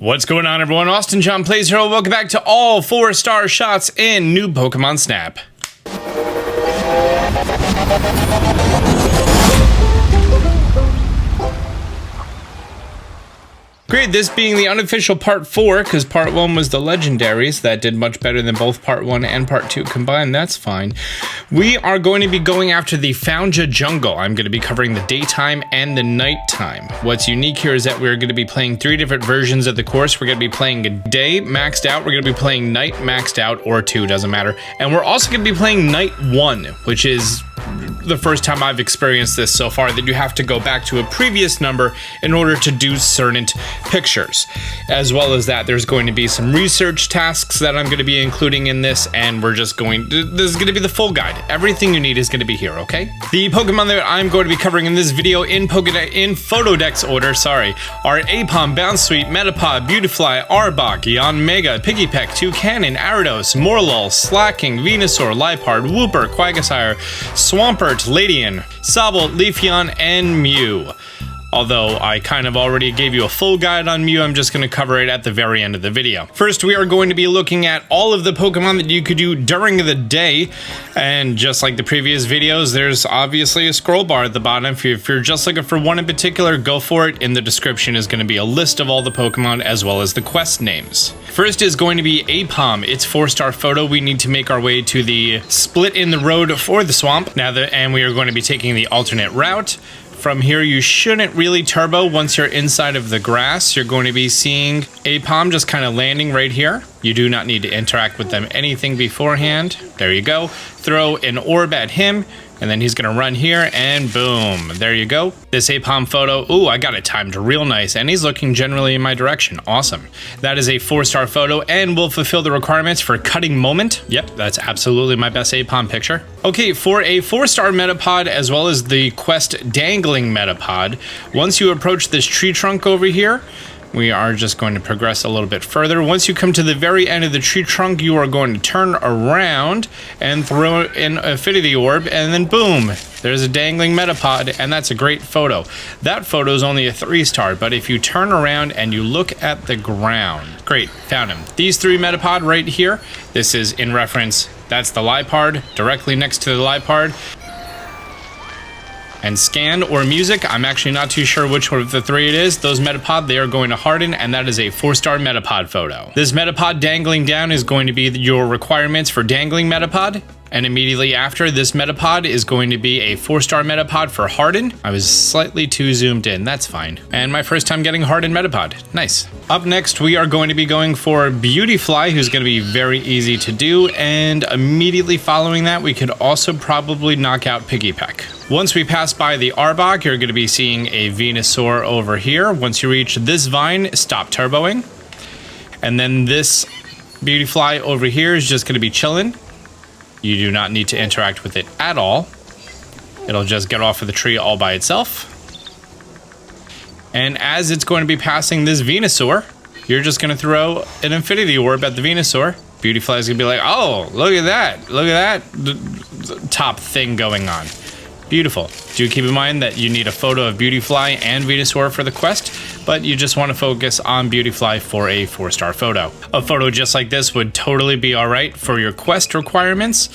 What's going on, everyone? Austin John Plays here. Welcome back to all 4-star shots in new Pokemon Snap. Great, this being the unofficial part 4, because part 1 was the legendaries. That did much better than both part 1 and part 2 combined. That's fine. We are going to be going after the Founja jungle. I'm going to be covering the daytime and the nighttime. What's unique here is that we're going to be playing 3 different versions of the course. We're going to be playing a day maxed out. We're going to be playing night maxed out, or 2, doesn't matter. And we're also going to be playing night 1, which is the first time I've experienced this so far, that you have to go back to a previous number in order to do certain pictures. As well as that, there's going to be some research tasks that I'm going to be including in this, and this is going to be the full guide. Everything you need is going to be here, okay? The Pokemon that I'm going to be covering in this video in Photodex order, are Aipom, Bounsweet, Metapod, Beautifly, Arbok, Yanmega, Pikipek, Toucannon, Aridos, Morelul, Slaking, Venusaur, Liepard, Wooper, Quagsire, Swampert, Ledian, Sobble, Leafeon, and Mew. Although I kind of already gave you a full guide on Mew, I'm just going to cover it at the very end of the video. First, we are going to be looking at all of the Pokemon that you could do during the day. And just like the previous videos, there's obviously a scroll bar at the bottom. If you're just looking for one in particular, go for it. In the description is going to be a list of all the Pokemon as well as the quest names. First is going to be Aipom. It's 4-star photo. We need to make our way to the split in the road for the swamp. And we are going to be taking the alternate route. From here, you shouldn't really turbo. Once you're inside of the grass, you're going to be seeing Aipom just kind of landing right here. You do not need to interact with them anything beforehand. There you go. Throw an orb at him, and then he's going to run here, and boom. There you go. This Aipom photo, ooh, I got it timed real nice, and he's looking generally in my direction. Awesome. That is a 4-star photo, and will fulfill the requirements for cutting moment. Yep, that's absolutely my best Aipom picture. Okay, for a 4-star Metapod, as well as the quest Dangling Metapod, once you approach this tree trunk over here, we are just going to progress a little bit further. Once you come to the very end of the tree trunk, you are going to turn around and throw an Affinity Orb, and then boom, there's a Dangling Metapod, and that's a great photo. That photo is only a 3-star, but if you turn around and you look at the ground, great, found him. These 3 Metapod right here, this is in reference, that's the Liepard, directly next to the Liepard. And scan or music, I'm actually not too sure which one of the 3 it is. Those Metapod, they are going to harden, and that is a 4-star Metapod photo. This Metapod dangling down is going to be your requirements for Dangling Metapod. And immediately after, this Metapod is going to be a 4-star Metapod for Harden. I was slightly too zoomed in, that's fine. And my first time getting Harden Metapod, nice. Up next, we are going to be going for Beautifly, who's going to be very easy to do. And immediately following that, we could also probably knock out Pikipek. Once we pass by the Arbok, you're going to be seeing a Venusaur over here. Once you reach this vine, stop turboing. And then this Beautifly over here is just going to be chilling. You do not need to interact with it at all. It'll just get off of the tree all by itself. And as it's going to be passing this Venusaur, you're just going to throw an Infinity Orb at the Venusaur. Beautifly is going to be like, oh, look at that. Look at that top thing going on. Beautiful. Do keep in mind that you need a photo of Beautifly and Venusaur for the quest, but you just want to focus on Beautifly for a 4-star photo. A photo just like this would totally be alright for your quest requirements,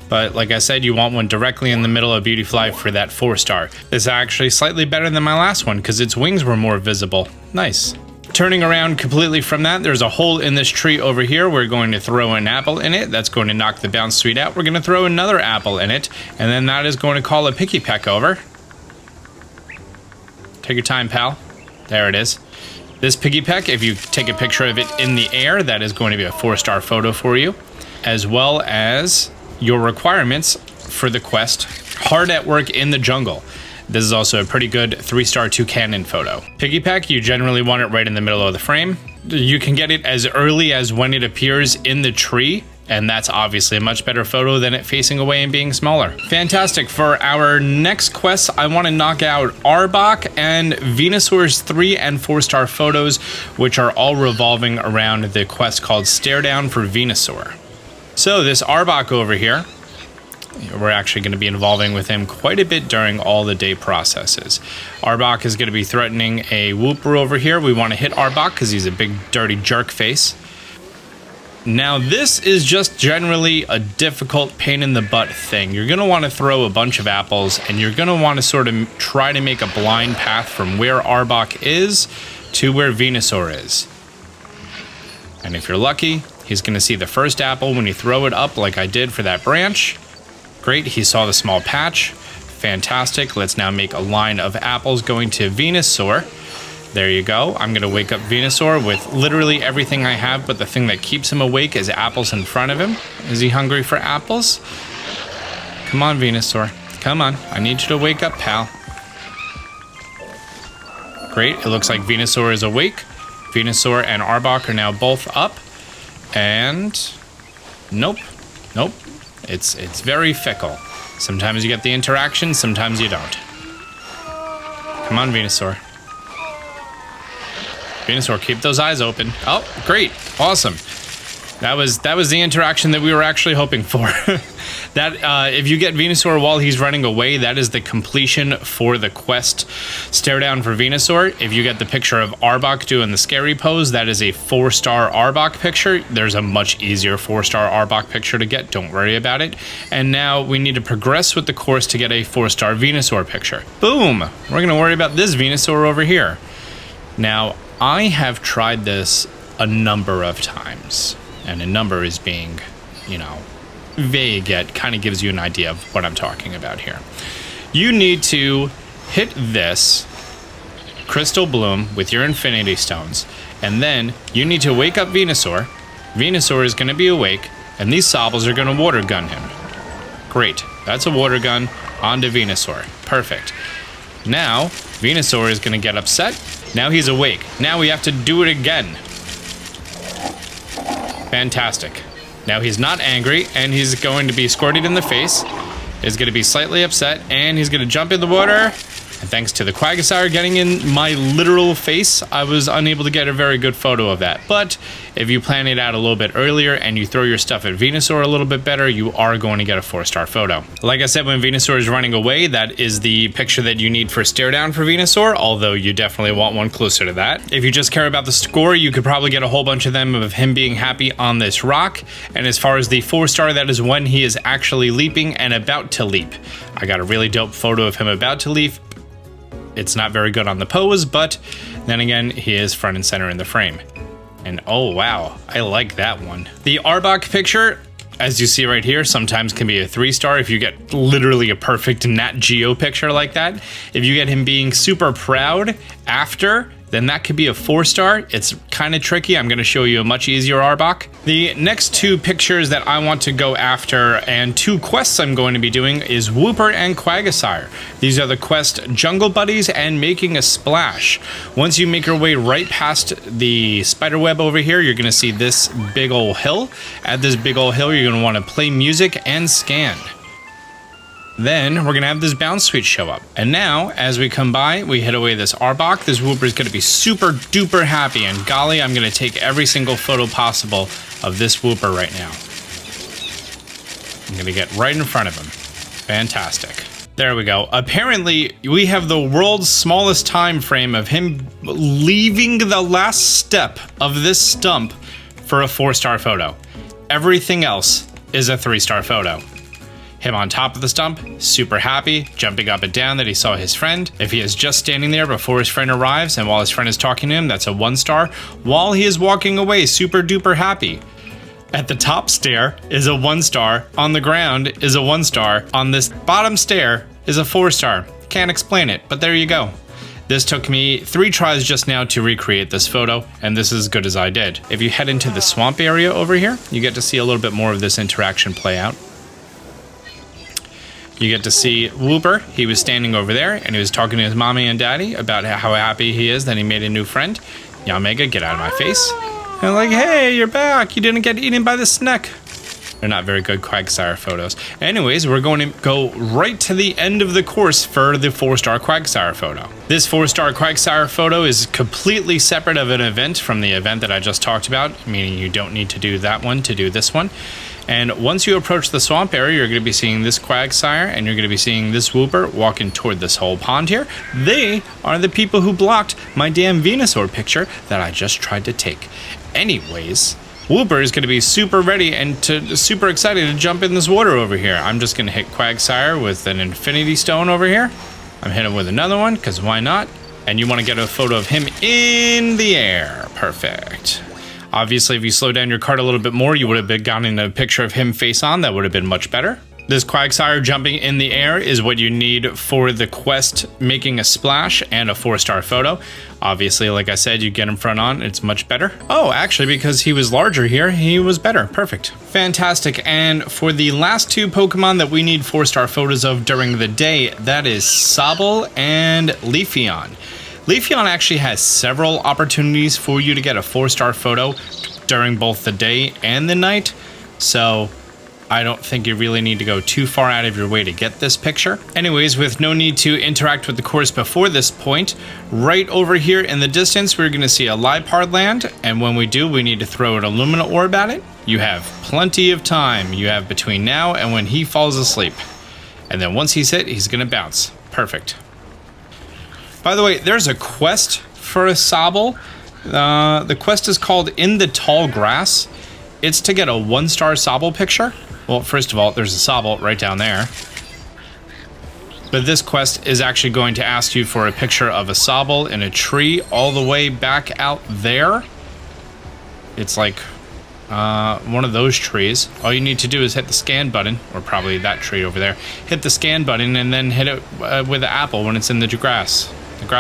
but like I said, you want one directly in the middle of Beautifly for that 4-star. This is actually slightly better than my last one because its wings were more visible. Nice. Turning around completely from that, there's a hole in this tree over here. We're going to throw an apple in it. That's going to knock the Bounsweet out. We're going to throw another apple in it, and then that is going to call a Pikipek over. Take your time, pal. There it is. This Pikipek, if you take a picture of it in the air, that is going to be a 4-star photo for you, as well as your requirements for the quest, Hard at Work in the Jungle. This is also a pretty good 3-star Toucannon photo. Pikipek, you generally want it right in the middle of the frame. You can get it as early as when it appears in the tree, and that's obviously a much better photo than it facing away and being smaller. Fantastic. For our next quest, I want to knock out Arbok and Venusaur's 3- and 4-star photos, which are all revolving around the quest called Staredown for Venusaur. So this Arbok over here, We're actually going to be involving with him quite a bit during all the day processes. Arbok is going to be threatening a Wooper over here. We want to hit Arbok because he's a big dirty jerk face. Now this is just generally a difficult pain in the butt thing. You're going to want to throw a bunch of apples and you're going to want to sort of try to make a blind path from where Arbok is to where Venusaur is. And if you're lucky, he's going to see the first apple when you throw it up like I did for that branch. Great, he saw the small patch. Fantastic. Let's now make a line of apples going to Venusaur. There you go. I'm going to wake up Venusaur with literally everything I have, but the thing that keeps him awake is apples in front of him. Is he hungry for apples? Come on, Venusaur. Come on. I need you to wake up, pal. Great. It looks like Venusaur is awake. Venusaur and Arbok are now both up. And nope. Nope. It's very fickle. Sometimes you get the interaction, sometimes you don't. Come on, Venusaur. Venusaur, keep those eyes open. Oh, great. Awesome. That was the interaction that we were actually hoping for. That if you get Venusaur while he's running away, that is the completion for the quest Staredown for Venusaur. If you get the picture of Arbok doing the scary pose, that is a 4-star Arbok picture. There's a much easier 4-star Arbok picture to get. Don't worry about it. And now we need to progress with the course to get a 4-star Venusaur picture. Boom! We're going to worry about this Venusaur over here. Now, I have tried this a number of times. And a number is being, you know, vague, yet kind of gives you an idea of what I'm talking about here. You need to hit this Crystal Bloom with your Infinity Stones, and then you need to wake up Venusaur. Venusaur is going to be awake, and these Sobbles are going to water gun him. Great. That's a water gun onto Venusaur. Perfect. Now, Venusaur is going to get upset. Now he's awake. Now we have to do it again. Fantastic. Now he's not angry, and he's going to be squirted in the face. He's going to be slightly upset, and he's going to jump in the water. And thanks to the Quagsire getting in my literal face, I was unable to get a very good photo of that. But if you plan it out a little bit earlier and you throw your stuff at Venusaur a little bit better, you are going to get a 4-star photo. Like I said, when Venusaur is running away, that is the picture that you need for Staredown for Venusaur, although you definitely want one closer to that. If you just care about the score, you could probably get a whole bunch of them of him being happy on this rock. And as far as the 4-star, that is when he is actually leaping and about to leap. I got a really dope photo of him about to leap. It's not very good on the pose, but then again, he is front and center in the frame. And oh wow, I like that one. The Arbok picture, as you see right here, sometimes can be a 3-star if you get literally a perfect Nat Geo picture like that. If you get him being super proud after, then that could be a 4-star. It's kind of tricky. I'm going to show you a much easier Arbok. The next 2 pictures that I want to go after and 2 quests I'm going to be doing is Wooper and Quagsire. These are the quest Jungle Buddies and Making a Splash. Once you make your way right past the spiderweb over here, you're going to see this big old hill. At this big old hill, you're going to want to play music and scan. Then we're going to have this Bounsweet show up. And now, as we come by, we hit away this Arbok. This Wooper is going to be super duper happy. And golly, I'm going to take every single photo possible of this Wooper right now. I'm going to get right in front of him. Fantastic. There we go. Apparently, we have the world's smallest time frame of him leaving the last step of this stump for a 4-star photo. Everything else is a 3-star photo. Him on top of the stump, super happy, jumping up and down that he saw his friend. If he is just standing there before his friend arrives and while his friend is talking to him, that's a 1-star. While he is walking away, super duper happy. At the top stair is a 1-star. On the ground is a 1-star. On this bottom stair is a 4-star. Can't explain it, but there you go. This took me 3 tries just now to recreate this photo, and this is as good as I did. If you head into the swamp area over here, you get to see a little bit more of this interaction play out. You get to see Wooper. He was standing over there, and he was talking to his mommy and daddy about how happy he is that he made a new friend. Yanmega, get out of my face. And like, hey, you're back. You didn't get eaten by the snake. They're not very good Quagsire photos. Anyways, we're going to go right to the end of the course for the 4-star Quagsire photo. This 4-star Quagsire photo is completely separate of an event from the event that I just talked about, meaning you don't need to do that one to do this one. And once you approach the swamp area, you're going to be seeing this Quagsire, and you're going to be seeing this Wooper walking toward this whole pond here. They are the people who blocked my damn Venusaur picture that I just tried to take. Anyways, Wooper is going to be super ready and super excited to jump in this water over here. I'm just going to hit Quagsire with an Infinity Stone over here. I'm hitting with another one, because why not? And you want to get a photo of him in the air. Perfect. Obviously, if you slow down your card a little bit more, you would have gotten a picture of him face on. That would have been much better. This Quagsire jumping in the air is what you need for the quest making a splash and a 4-star photo. Obviously, like I said, you get him front on, it's much better. Oh, actually, because he was larger here, he was better. Perfect. Fantastic. And for the last 2 Pokemon that we need 4-star photos of during the day, that is Sobble and Leafeon. Leafeon actually has several opportunities for you to get a 4-star photo during both the day and the night, so I don't think you really need to go too far out of your way to get this picture. Anyways, with no need to interact with the course before this point, right over here in the distance, we're going to see a Liepard land, and when we do, we need to throw an Illumina Orb at it. You have plenty of time. You have between now and when he falls asleep. And then once he's hit, he's going to bounce. Perfect. By the way, there's a quest for a Sobble. The quest is called In the Tall Grass. It's to get a 1-star Sobble picture. Well, first of all, there's a Sobble right down there. But this quest is actually going to ask you for a picture of a Sobble in a tree all the way back out there. It's like one of those trees. All you need to do is hit the scan button, or probably that tree over there. Hit the scan button and then hit it with the apple when it's in the grass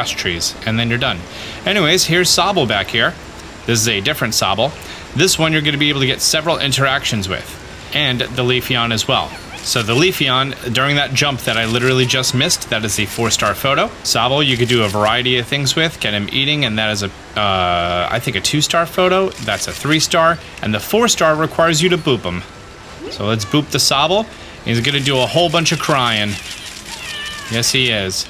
trees, and then you're done. Anyways, here's Sobble back here. This is a different Sobble. This one you're going to be able to get several interactions with, and the Leafeon as well. So the Leafeon, during that jump that I literally just missed, that is the 4-star photo. Sobble, you could do a variety of things with, get him eating, and that is I think a 2-star photo. That's a 3-star, and the 4-star requires you to boop him. So let's boop the Sobble. He's going to do a whole bunch of crying. Yes, he is.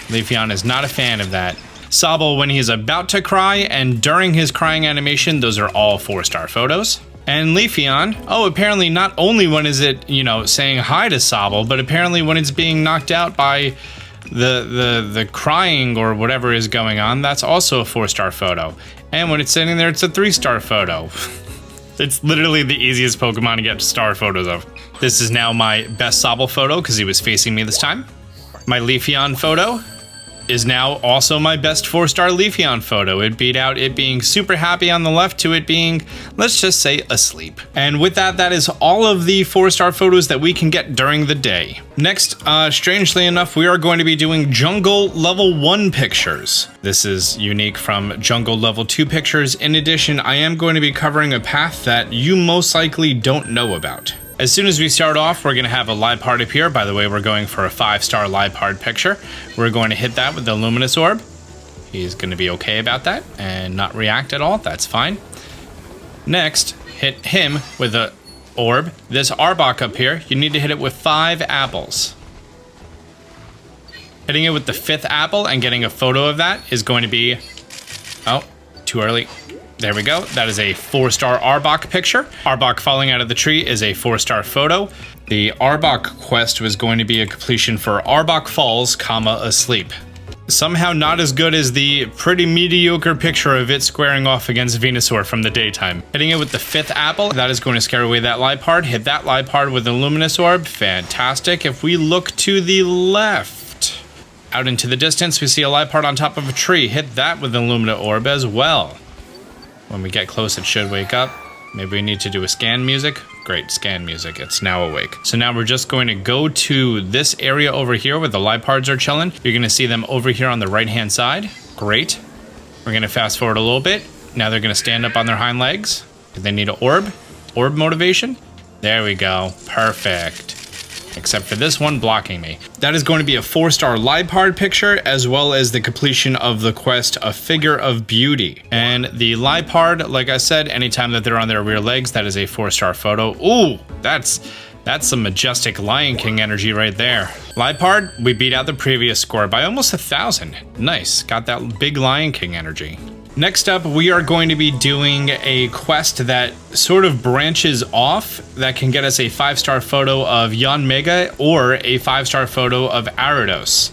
Leafeon is not a fan of that. Sobble, when he's about to cry and during his crying animation, those are all 4-star photos. And Leafeon, oh, apparently not only when is it, saying hi to Sobble, but apparently when it's being knocked out by the crying or whatever is going on, that's also a 4-star photo. And when it's sitting there, it's a 3-star photo. It's literally the easiest Pokemon to get star photos of. This is now my best Sobble photo because he was facing me this time. My Leafeon photo is now also my best 4-star Leafeon photo. It beat out it being super happy on the left to it being, let's just say, asleep. And with that, that is all of the 4-star photos that we can get during the day. Next, strangely enough, we are going to be doing Jungle Level 1 pictures. This is unique from Jungle Level 2 pictures. In addition, I am going to be covering a path that you most likely don't know about. As soon as we start off, we're going to have a Liepard up here. By the way, we're going for a 5-star Liepard picture. We're going to hit that with the Luminous Orb. He's going to be okay about that and not react at all. That's fine. Next, hit him with the orb. This Arbok up here, you need to hit it with 5 apples. Hitting it with the 5th apple and getting a photo of that is going to be... Oh, too early. There we go. That is a 4-star Arbok picture. Arbok falling out of the tree is a 4-star photo. The Arbok quest was going to be a completion for Arbok falls, asleep. Somehow not as good as the pretty mediocre picture of it squaring off against Venusaur from the daytime. Hitting it with the 5th apple, that is going to scare away that Liepard. Hit that Liepard with a Luminous Orb. Fantastic. If we look to the left, out into the distance, we see a Liepard on top of a tree. Hit that with the Luminous Orb as well. When we get close, it should wake up. Maybe we need to do a scan music. Great, scan music. It's now awake. So now we're just going to go to this area over here where the Liepards are chilling. You're going to see them over here on the right-hand side. Great. We're going to fast forward a little bit. Now they're going to stand up on their hind legs. Do they need an orb? Orb motivation? There we go. Perfect. except for this one blocking me. That is going to be a 4-star Liepard picture, as well as the completion of the quest, A Figure of Beauty. And the Liepard, like I said, anytime that they're on their rear legs, that is a 4-star photo. Ooh, that's some majestic Lion King energy right there. Liepard, we beat out the previous score by almost 1,000. Nice, got that big Lion King energy. Next up, we are going to be doing a quest that sort of branches off that can get us a 5-star photo of Yanmega or a 5-star photo of Aridos.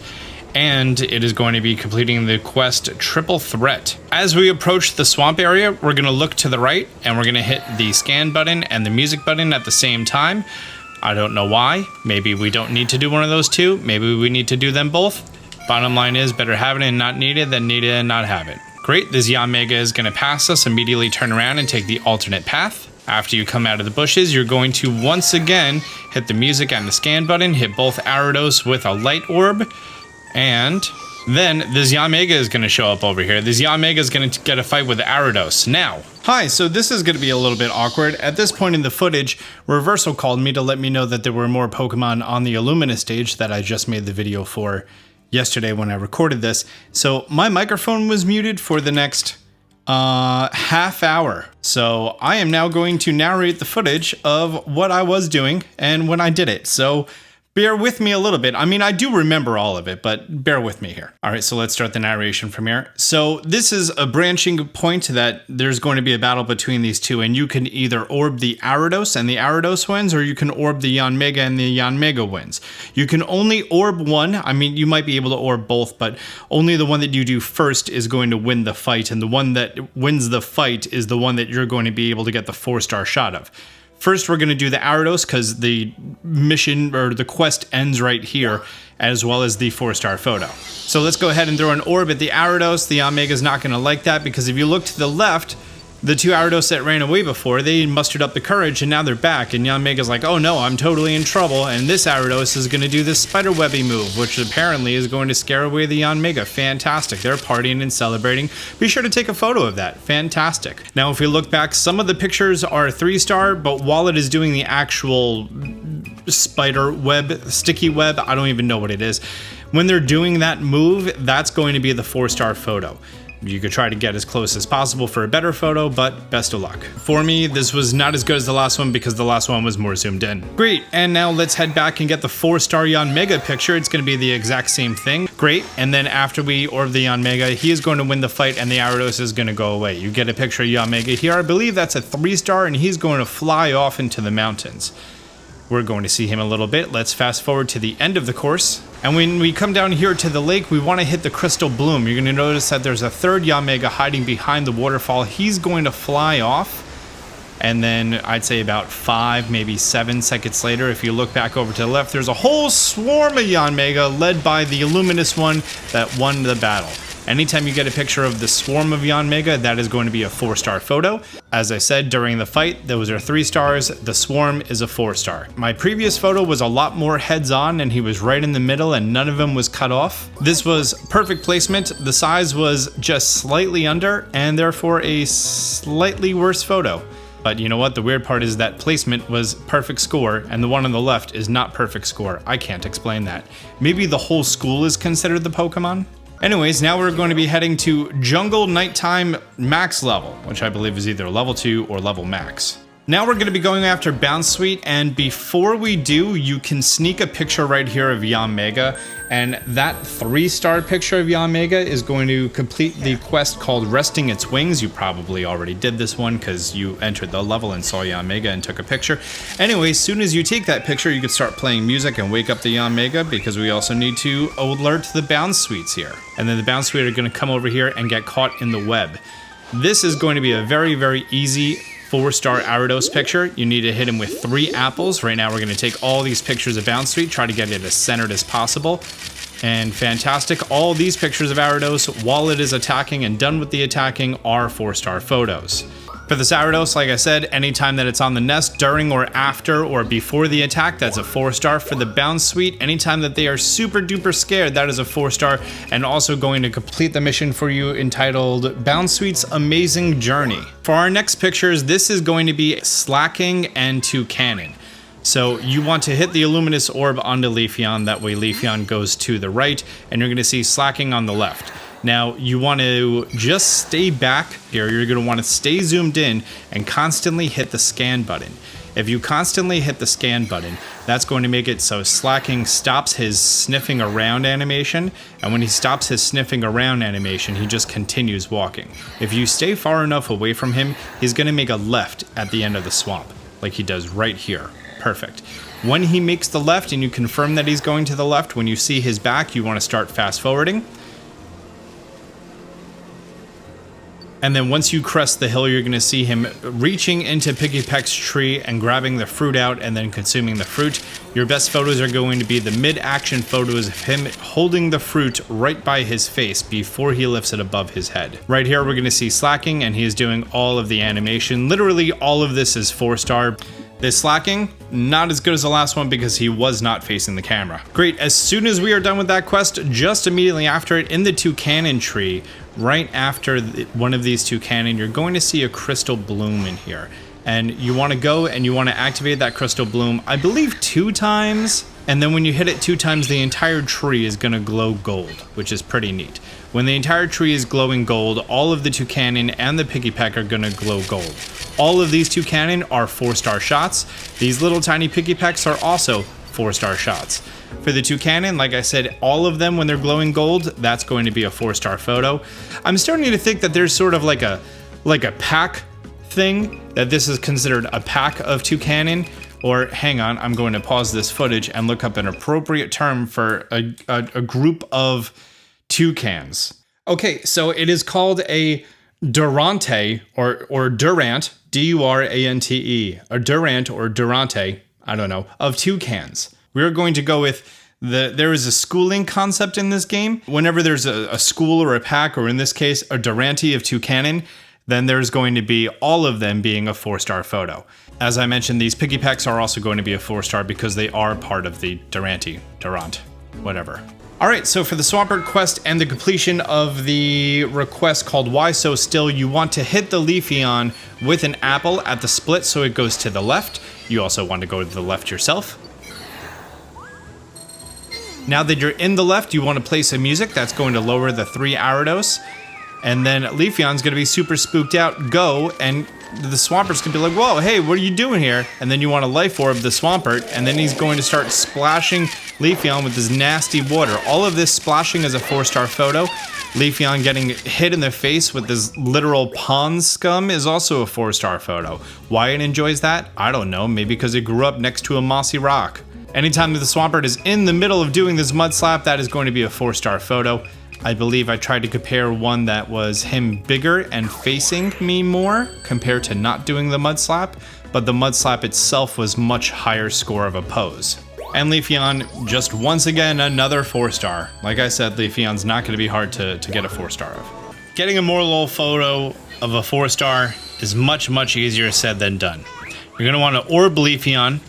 And it is going to be completing the quest Triple Threat. As we approach the swamp area, we're going to look to the right and we're going to hit the scan button and the music button at the same time. I don't know why. Maybe we don't need to do one of those two. Maybe we need to do them both. Bottom line is, better have it and not need it than need it and not have it. Great, this Yanmega is going to pass us, immediately turn around and take the alternate path. After you come out of the bushes, you're going to once again hit the music and the scan button, hit both Aridos with a light orb, and then this Yanmega is going to show up over here. This Yanmega is going to get a fight with Aridos. Now, hi, so this is going to be a little bit awkward. At this point in the footage, Reversal called me to let me know that there were more Pokemon on the Illumina stage that I just made the video for yesterday when I recorded this. So my microphone was muted for the next half hour. So I am now going to narrate the footage of what I was doing and when I did it. So bear with me a little bit. I mean, I do remember all of it, but bear with me here. All right, so let's start the narration from here. So this is a branching point that there's going to be a battle between these two, and you can either orb the Aridos and the Aridos wins, or you can orb the Yanmega and the Yanmega wins. You can only orb one. I mean, you might be able to orb both, but only the one that you do first is going to win the fight, and the one that wins the fight is the one that you're going to be able to get the 4-star shot of. First, we're going to do the Aridos because the mission or the quest ends right here, as well as the 4-star photo. So let's go ahead and throw an orb at the Aridos. The Yanmega is not going to like that because if you look to the left, the two Aridos that ran away before, they mustered up the courage and now they're back. And Yanmega's like, oh no, I'm totally in trouble. And this Aridos is going to do this spiderwebby move, which apparently is going to scare away the Yanmega. Fantastic. They're partying and celebrating. Be sure to take a photo of that. Fantastic. Now, if we look back, some of the pictures are 3-star, but while it is doing the actual spider web, sticky web, I don't even know what it is. When they're doing that move, that's going to be the 4-star photo. You could try to get as close as possible for a better photo, but best of luck. For me, this was not as good as the last one because the last one was more zoomed in. Great, and now let's head back and get the 4-star Yanmega picture. It's going to be the exact same thing. Great, and then after we orb the Yanmega, he is going to win the fight and the Aridos is going to go away. You get a picture of Yanmega here. I believe that's a 3-star and he's going to fly off into the mountains. We're going to see him a little bit. Let's fast forward to the end of the course. And when we come down here to the lake, we want to hit the Crystal Bloom. You're going to notice that there's a 3rd Yanmega hiding behind the waterfall. He's going to fly off. And then I'd say about 5, maybe 7 seconds later, if you look back over to the left, there's a whole swarm of Yanmega led by the Illuminous one that won the battle. Anytime you get a picture of the swarm of Yanmega, that is going to be a 4-star photo. As I said, during the fight, those are 3 stars. The swarm is a 4-star. My previous photo was a lot more heads-on, and he was right in the middle, and none of them was cut off. This was perfect placement. The size was just slightly under, and therefore a slightly worse photo. But you know what? The weird part is that placement was perfect score, and the one on the left is not perfect score. I can't explain that. Maybe the whole school is considered the Pokemon? Anyways, now we're going to be heading to Jungle Nighttime Max level, which I believe is either level 2 or level max. Now we're going to be going after Bounsweet, and before we do, you can sneak a picture right here of Yanmega, and that 3-star picture of Yanmega is going to complete the quest called Resting Its Wings. You probably already did this one because you entered the level and saw Yanmega and took a picture. Anyway, as soon as you take that picture, you can start playing music and wake up the Yanmega because we also need to alert the Bounsweets here. And then the Bounsweet are going to come over here and get caught in the web. This is going to be a very, very easy 4-star Aridos picture. You need to hit him with 3 apples. Right now we're going to take all these pictures of Bounsweet, try to get it as centered as possible. And fantastic, all these pictures of Aridos while it is attacking and done with the attacking are 4-star photos. For this Aridos, like I said, anytime that it's on the nest during or after or before the attack, that's a 4-star. For the Bounsweet, anytime that they are super duper scared, that is a 4-star, and also going to complete the mission for you entitled Bounsweet's Amazing Journey. For our next pictures, this is going to be Slaking and Toucannon. So you want to hit the Illuminous Orb onto Leafeon, that way Leafeon goes to the right, and you're going to see Slaking on the left. Now, you want to just stay back here, you're going to want to stay zoomed in and constantly hit the scan button. If you constantly hit the scan button, that's going to make it so Slaking stops his sniffing around animation, and when he stops his sniffing around animation, he just continues walking. If you stay far enough away from him, he's going to make a left at the end of the swamp, like he does right here. Perfect. When he makes the left and you confirm that he's going to the left, when you see his back, you want to start fast forwarding. And then once you crest the hill, you're going to see him reaching into Pikipek's tree and grabbing the fruit out and then consuming the fruit. Your best photos are going to be the mid-action photos of him holding the fruit right by his face before he lifts it above his head. Right here, we're going to see Slaking, and he is doing all of the animation. Literally, all of this is 4-star. This Slaking, not as good as the last one because he was not facing the camera. Great, as soon as we are done with that quest, just immediately after it, in the Toucannon tree, right after one of these Toucannon, you're going to see a crystal bloom in here. And you want to go and you want to activate that crystal bloom, I believe 2 times. And then when you hit it 2 times, the entire tree is going to glow gold, which is pretty neat. When the entire tree is glowing gold, all of the Toucannon and the Pikipek are going to glow gold. All of these Toucannon are 4-star shots. These little tiny Pikipeks are also 4-star shots. For the Toucannon, like I said, all of them when they're glowing gold, that's going to be a 4-star photo. I'm starting to think that there's sort of like a pack thing, that this is considered a pack of Toucannon. Or hang on, I'm going to pause this footage and look up an appropriate term for a group of toucans. Okay, so it is called a Durante or Durant, D-U-R-A-N-T-E, a Durant or Durante, I don't know, of toucans. We're going to go with there is a schooling concept in this game. Whenever there's a school or a pack, or in this case, a Durante of Toucannon, then there's going to be all of them being a 4-star photo. As I mentioned, these Pikipeks are also going to be a 4-star because they are part of the Durant, whatever. Alright, so for the Swampert quest and the completion of the request called Why So Still, you want to hit the Leafeon with an apple at the split so it goes to the left. You also want to go to the left yourself. Now that you're in the left, you want to play some music. That's going to lower the 3 Aridos. And then Leafeon's going to be super spooked out. Go, and the Swampert's going to be like, whoa, hey, what are you doing here? And then you want to Life Orb the Swampert, and then he's going to start splashing Leafeon with this nasty water. All of this splashing is a 4-star photo. Leafeon getting hit in the face with this literal pond scum is also a 4-star photo. Why it enjoys that? I don't know. Maybe because it grew up next to a mossy rock. Anytime that the Swampert is in the middle of doing this mud slap, that is going to be a 4-star photo. I believe I tried to compare one that was him bigger and facing me more compared to not doing the mud slap, but the mud slap itself was much higher score of a pose. And Leafeon, just once again, another 4-star. Like I said, Leafeon's not going to be hard to get a 4-star of. Getting a Morelul photo of a 4-star is much, much easier said than done. You're going to want to orb Leafeon,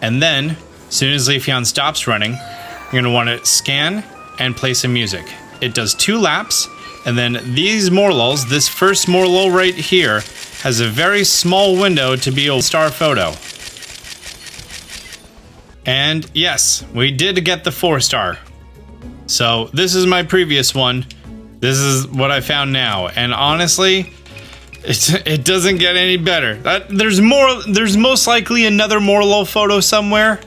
and then, as soon as Leafeon stops running, you're going to want to scan and play some music. It does 2 laps, and then these Moreluls, this first Morelul right here, has a very small window to be a star photo. And yes, we did get the 4-star. So this is my previous one. This is what I found now, and honestly, it doesn't get any better. There's most likely another Morelul photo somewhere.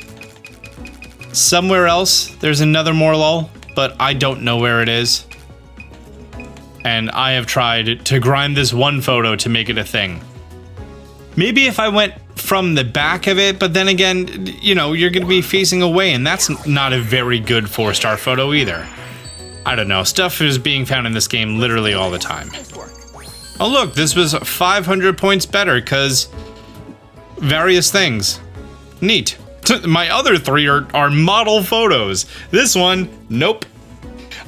Somewhere else, there's another Morelul, but I don't know where it is. And I have tried to grind this one photo to make it a thing. Maybe if I went from the back of it, but then again, you know, you're going to be facing away, and that's not a very good 4-star photo either. I don't know, stuff is being found in this game literally all the time. Oh look, this was 500 points better, because various things. Neat. My other 3 are model photos. This one, nope.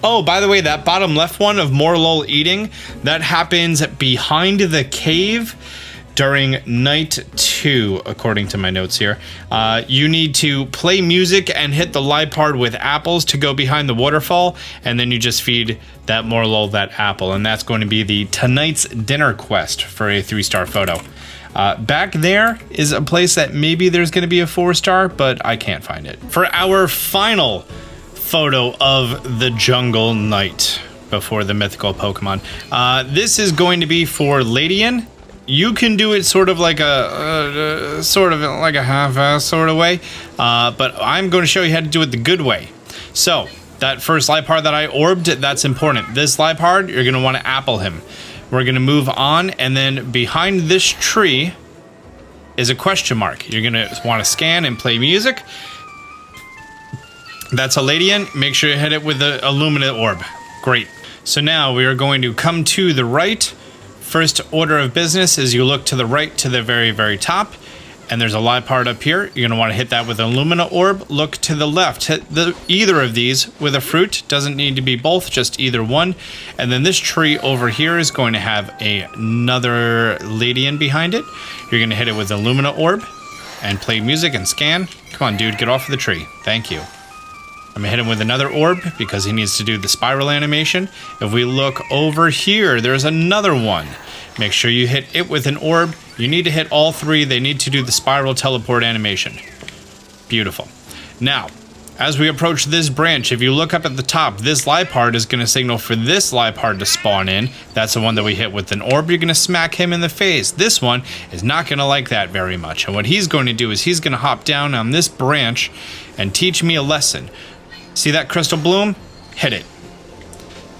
Oh, by the way, that bottom left one of Morelul eating, that happens behind the cave during night 2, according to my notes here. You need to play music and hit the Liepard with apples to go behind the waterfall, and then you just feed that Morelul that apple, and that's going to be the tonight's dinner quest for a 3-star photo. Back there is a place that maybe there's going to be a 4-star, but I can't find it. For our final photo of the jungle night before the mythical Pokemon, this is going to be for Ledian. You can do it sort of like a half-ass sort of way, but I'm going to show you how to do it the good way. So that first Liepard that I orbed, that's important. This Liepard, you're going to want to apple him. We're going to move on, and then behind this tree is a question mark. You're going to want to scan and play music. That's a Ledian. Make sure you hit it with the Illuminate Orb. Great. So now we are going to come to the right. First order of business is you look to the right to the very, very top, and there's a Liepard up here. You're going to want to hit that with an Illumina Orb. Look to the left. Hit either of these with a fruit. Doesn't need to be both, just either one. And then this tree over here is going to have another Ledian behind it. You're going to hit it with an Illumina Orb and play music and scan. Come on, dude, get off of the tree. Thank you. I'm going to hit him with another orb because he needs to do the spiral animation. If we look over here, there's another one. Make sure you hit it with an orb. You need to hit all 3. They need to do the spiral teleport animation. Beautiful. Now, as we approach this branch, if you look up at the top, this Liepard is going to signal for this Liepard to spawn in. That's the one that we hit with an orb. You're going to smack him in the face. This one is not going to like that very much. And what he's going to do is he's going to hop down on this branch and teach me a lesson. See that crystal bloom? Hit it.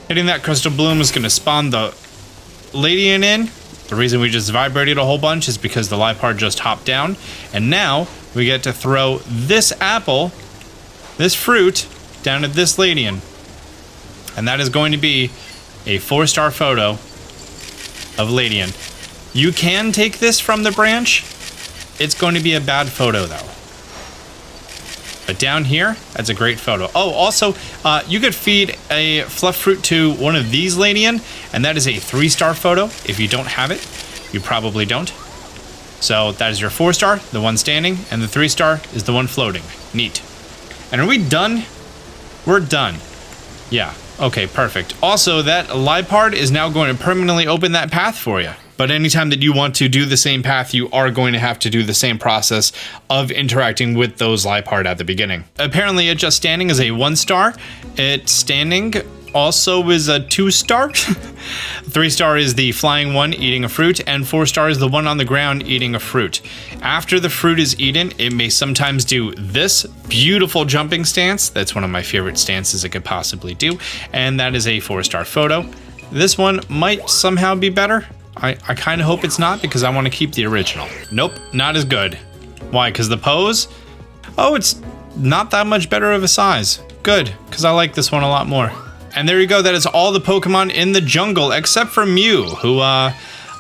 Hitting that crystal bloom is going to spawn the Ledian in. The reason we just vibrated a whole bunch is because the Liepard just hopped down. And now we get to throw this apple, this fruit, down at this Ledian. And that is going to be a 4-star photo of Ledian. You can take this from the branch. It's going to be a bad photo though. But down here, that's a great photo. Oh, also, you could feed a fluff fruit to one of these Ledian, and that is a 3-star photo. If you don't have it, you probably don't. So that is your 4-star, the one standing, and the 3-star is the one floating. Neat. And are we done? We're done. Yeah, okay, perfect. Also, that Liepard is now going to permanently open that path for you. But anytime that you want to do the same path, you are going to have to do the same process of interacting with those Liepard at the beginning. Apparently, it just standing is a 1-star. It standing also is a 2-star. 3-star is the flying one eating a fruit, and 4-star is the one on the ground eating a fruit. After the fruit is eaten, it may sometimes do this beautiful jumping stance. That's one of my favorite stances it could possibly do, and that is a 4-star photo. This one might somehow be better. I kind of hope it's not because I want to keep the original. Nope, not as good. Why? Because the pose? Oh, it's not that much better of a size. Good, because I like this one a lot more. And there you go, that is all the Pokemon in the jungle except for Mew, who I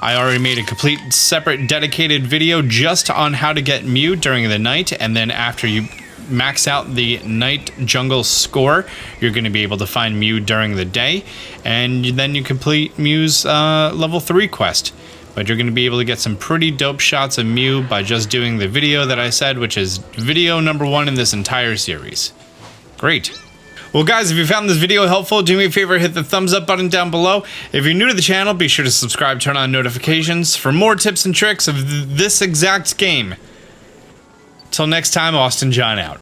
already made a complete separate dedicated video just on how to get Mew during the night, and then after you max out the night jungle score, you're going to be able to find Mew during the day, and then you complete Mew's level 3 quest. But you're going to be able to get some pretty dope shots of Mew by just doing the video that I said, which is video number 1 in this entire series. Great. Well guys, if you found this video helpful, do me a favor, hit the thumbs up button down below. If you're new to the channel, be sure to subscribe, turn on notifications for more tips and tricks of this exact game. Till next time, Austin John out.